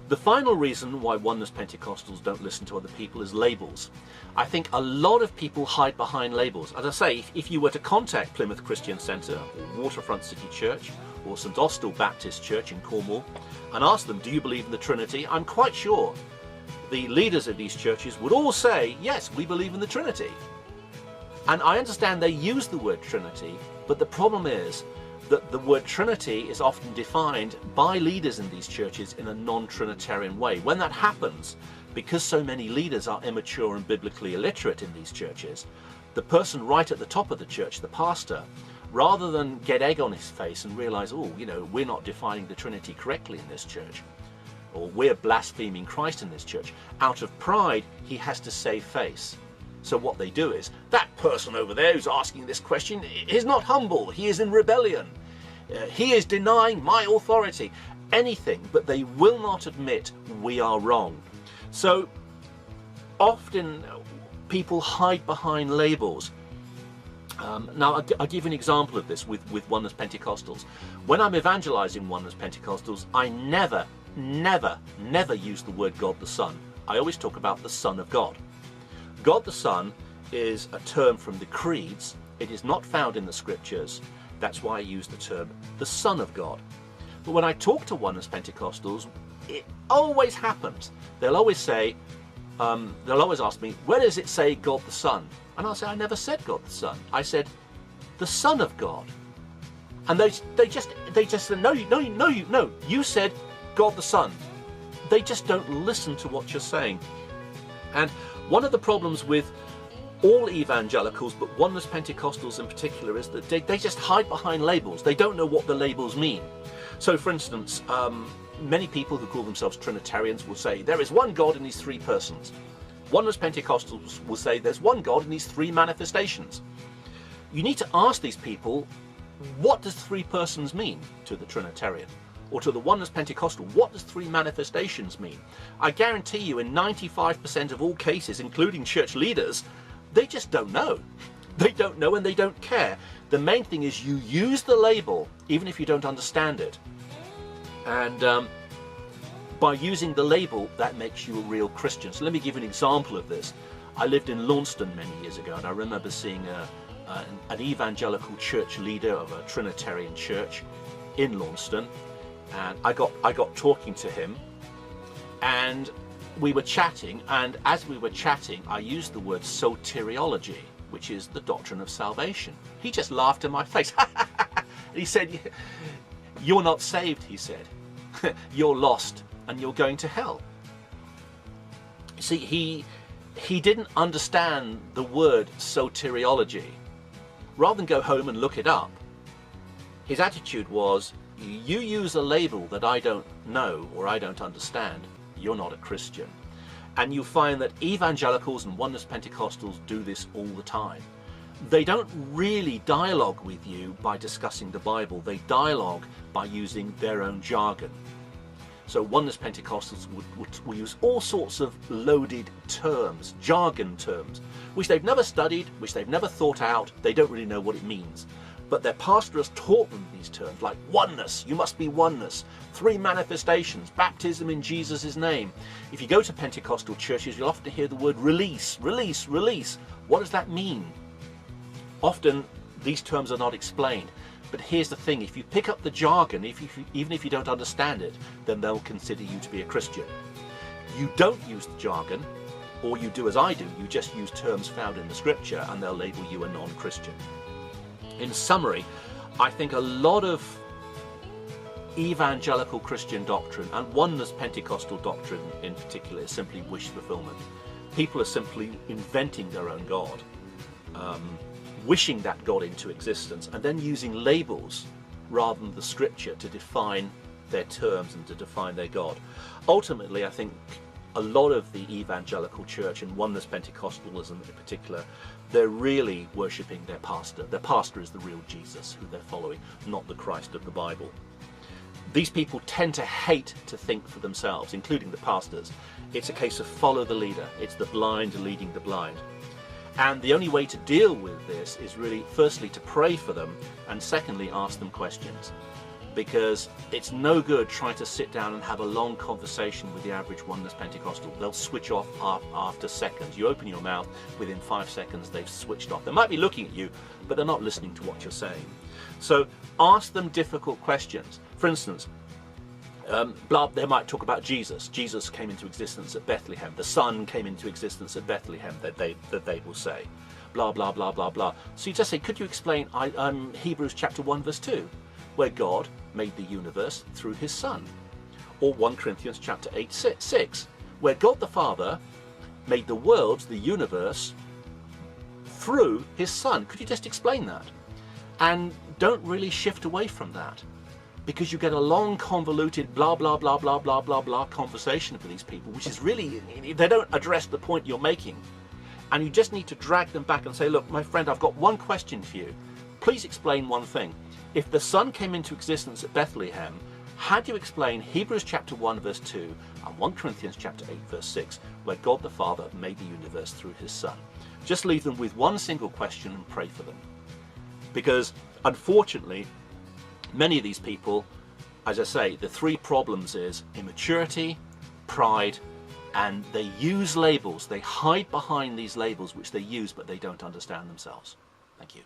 The final reason why Oneness Pentecostals don't listen to other people is labels. I think a lot of people hide behind labels. As I say, if you were to contact Plymouth Christian Centre or Waterfront City Church or St Austell Baptist Church in Cornwall and ask them, do you believe in the Trinity? I'm quite sure the leaders of these churches would all say, yes, we believe in the Trinity. And I understand they use the word Trinity, but the problem is that the word Trinity is often defined by leaders in these churches in a non-Trinitarian way. When that happens, because so many leaders are immature and biblically illiterate in these churches, the person right at the top of the church, the pastor, rather than get egg on his face and realize, oh, you know, we're not defining the Trinity correctly in this church, or we're blaspheming Christ in this church, out of pride, he has to save face. So what they do is, that person over there who's asking this question is not humble, he is in rebellion, he is denying my authority, anything, but they will not admit we are wrong. So often people hide behind labels. Now I'll give you an example of this with Oneness Pentecostals. When I'm evangelizing Oneness Pentecostals, I never use the word God the Son. I always talk about the Son of God. God the Son is a term from the creeds. It is not found in the scriptures. That's why I use the term the Son of God. But when I talk to Oneness Pentecostals, it always happens. They'll always say, they'll always ask me, where does it say God the Son? And I'll say, I never said God the Son. I said, the Son of God. And they just said, no, you said God the Son. They just don't listen to what you're saying. And one of the problems with all evangelicals, but Oneness Pentecostals in particular, is that they just hide behind labels. They don't know what the labels mean. So for instance, many people who call themselves Trinitarians will say there is one God in these three persons. Oneness Pentecostals will say there's one God in these three manifestations. You need to ask these people, what does three persons mean to the Trinitarian? Or to the Oneness Pentecostal, what does three manifestations mean? I guarantee you in 95% of all cases, including church leaders, they just don't know. They don't know and they don't care. The main thing is you use the label even if you don't understand it. And by using the label, that makes you a real Christian. So let me give you an example of this. I lived in Launceston many years ago, and I remember seeing an evangelical church leader of a Trinitarian church in Launceston. And I got talking to him, and we were chatting, and as we were chatting I used the word soteriology, which is the doctrine of salvation. He just laughed in my face. He said, you're not saved, he said. You're lost and you're going to hell. See, he didn't understand the word soteriology. Rather than go home and look it up, his attitude was, you use a label that I don't know or I don't understand, you're not a Christian. And you find that evangelicals and Oneness Pentecostals do this all the time. They don't really dialogue with you by discussing the Bible. They dialogue by using their own jargon. So Oneness Pentecostals will use all sorts of loaded terms, jargon terms, which they've never studied, which they've never thought out. They don't really know what it means. But their pastor has taught them these terms, like oneness, you must be oneness, three manifestations, baptism in Jesus' name. If you go to Pentecostal churches, you'll often hear the word release, release, release. What does that mean? Often these terms are not explained. But here's the thing, if you pick up the jargon, even if you don't understand it, then they'll consider you to be a Christian. You don't use the jargon, or you do as I do, you just use terms found in the scripture and they'll label you a non-Christian. In summary, I think a lot of evangelical Christian doctrine and Oneness Pentecostal doctrine in particular is simply wish fulfillment. People are simply inventing their own God, wishing that God into existence, and then using labels rather than the scripture to define their terms and to define their God. Ultimately, I think a lot of the evangelical church and Oneness Pentecostalism in particular, they're really worshipping their pastor. Their pastor is the real Jesus who they're following, not the Christ of the Bible. These people tend to hate to think for themselves, including the pastors. It's a case of follow the leader. It's the blind leading the blind. And the only way to deal with this is really, firstly, to pray for them, and secondly, ask them questions. because it's no good trying to sit down and have a long conversation with the average Oneness Pentecostal. They'll switch off after seconds. You open your mouth, within 5 seconds they've switched off. They might be looking at you, but they're not listening to what you're saying. So ask them difficult questions. For instance, they might talk about Jesus. Jesus came into existence at Bethlehem. The Son came into existence at Bethlehem, that they will say. Blah, blah, blah, blah, blah. So you just say, could you explain Hebrews chapter 1 verse 2, where God made the universe through his Son? Or 1 Corinthians chapter 8, 6, where God the Father made the world, the universe, through his Son. Could you just explain that? And don't really shift away from that, because you get a long, convoluted, blah, blah, blah, blah, blah, blah, blah conversation with these people, which is really, they don't address the point you're making. And you just need to drag them back and say, look, my friend, I've got one question for you. Please explain one thing. If the Son came into existence at Bethlehem, how do you explain Hebrews chapter 1 verse 2 and 1 Corinthians chapter 8 verse 6, where God the Father made the universe through his Son? Just leave them with one single question and pray for them. Because unfortunately, many of these people, as I say, the three problems is immaturity, pride, and they use labels. They hide behind these labels which they use, but they don't understand themselves. Thank you.